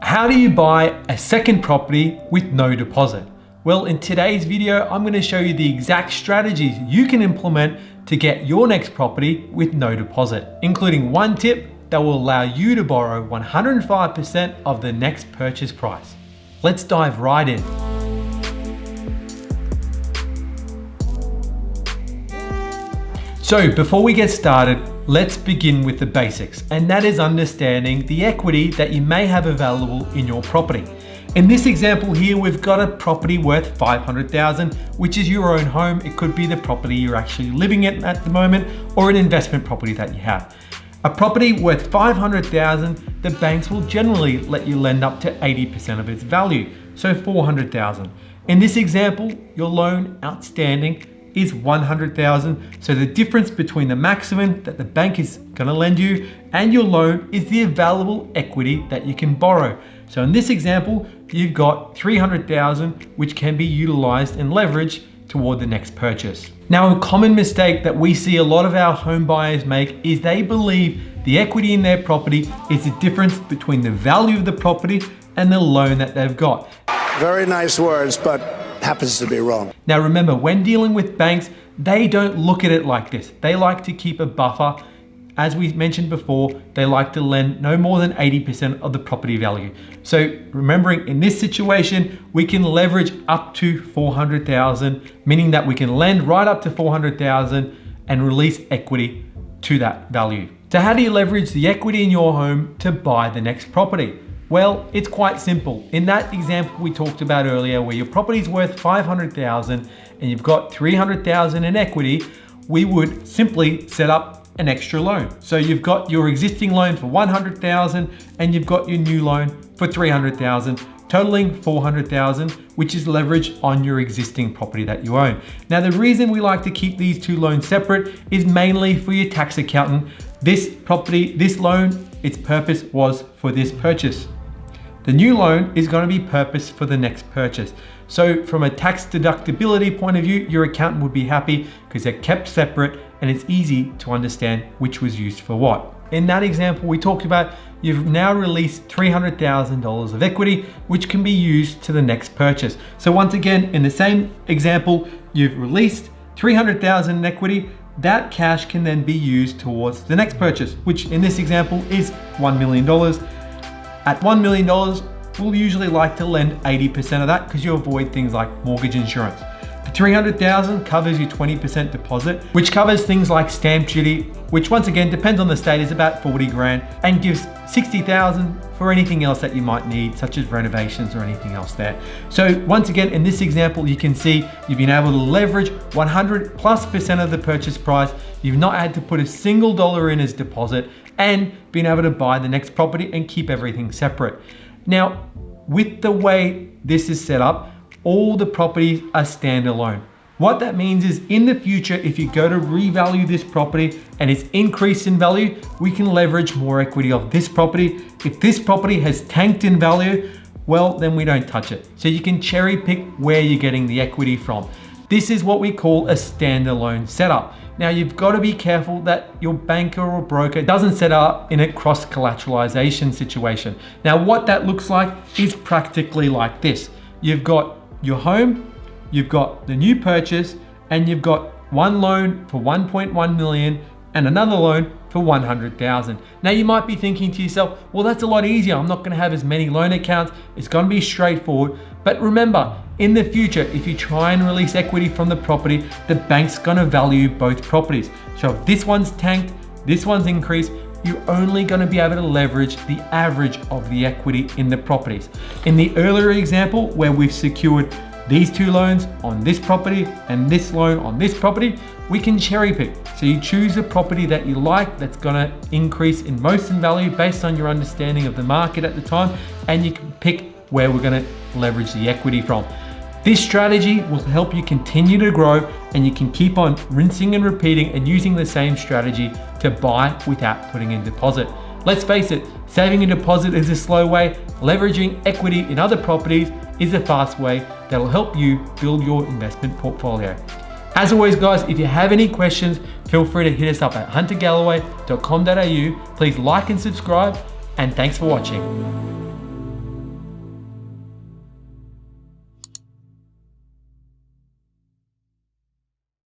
How do you buy a second property with no deposit? Well, in today's video, I'm going to show you the exact strategies you can implement to get your next property with no deposit, including one tip that will allow you to borrow 105% of the next purchase price. Let's dive right in. So before we get started, let's begin with the basics, and that is understanding the equity that you may have available in your property. In this example here, we've got a property worth $500,000, which is your own home. It could be the property you're actually living in at the moment, or an investment property that you have. A property worth $500,000, the banks will generally let you lend up to 80% of its value, so $400,000. In this example, your loan outstanding is $100,000. So the difference between the maximum that the bank is gonna lend you and your loan is the available equity that you can borrow. So in this example, you've got $300,000, which can be utilized and leveraged toward the next purchase. Now, a common mistake that we see a lot of our home buyers make is they believe the equity in their property is the difference between the value of the property and the loan that they've got. Very nice words, but happens to be wrong. Now remember, when dealing with banks, they don't look at it like this. They like to keep a buffer. As we mentioned before, they like to lend no more than 80% of the property value. So remembering in this situation, we can leverage up to $400,000, meaning that we can lend right up to $400,000 and release equity to that value. So how do you leverage the equity in your home to buy the next property? Well, it's quite simple. In that example we talked about earlier, where your property is worth $500,000 and you've got $300,000 in equity, we would simply set up an extra loan. So you've got your existing loan for $100,000 and you've got your new loan for $300,000, totaling $400,000, which is leverage on your existing property that you own. Now, the reason we like to keep these two loans separate is mainly for your tax accountant. This property, this loan, its purpose was for this purchase. The new loan is going to be purposed for the next purchase. So from a tax deductibility point of view, your accountant would be happy because they're kept separate and it's easy to understand which was used for what. In that example we talked about, you've now released $300,000 of equity, which can be used to the next purchase. So once again, in the same example, you've released $300,000 in equity. That cash can then be used towards the next purchase, which in this example is $1 million. At $1 million, we'll usually like to lend 80% of that because you avoid things like mortgage insurance. The $300,000 covers your 20% deposit, which covers things like stamp duty, which once again depends on the state, is about 40 grand, and gives $60,000 for anything else that you might need, such as renovations or anything else there. So once again, in this example, you can see you've been able to leverage 100+% of the purchase price. You've not had to put a single dollar in as deposit and been able to buy the next property and keep everything separate. Now, with the way this is set up, all the properties are standalone. What that means is in the future, if you go to revalue this property and it's increased in value, we can leverage more equity of this property. If this property has tanked in value, well, then we don't touch it. So you can cherry pick where you're getting the equity from. This is what we call a standalone setup. Now, you've got to be careful that your banker or broker doesn't set up in a cross-collateralization situation. Now, what that looks like is practically like this. You've got your home, you've got the new purchase, and you've got one loan for 1.1 million and another loan for 100,000. Now you might be thinking to yourself, well, that's a lot easier. I'm not going to have as many loan accounts. It's going to be straightforward. But remember, in the future, if you try and release equity from the property, the bank's going to value both properties. So if this one's tanked, this one's increased, you're only going to be able to leverage the average of the equity in the properties. In the earlier example where we've secured these two loans on this property and this loan on this property, we can cherry pick. So you choose a property that you like that's gonna increase in most in value based on your understanding of the market at the time, and you can pick where we're gonna leverage the equity from. This strategy will help you continue to grow, and you can keep on rinsing and repeating and using the same strategy to buy without putting in deposit. Let's face it, saving a deposit is a slow way. Leveraging equity in other properties is a fast way that will help you build your investment portfolio. As always, guys, if you have any questions, feel free to hit us up at huntergalloway.com.au. Please like and subscribe. and thanks for watching.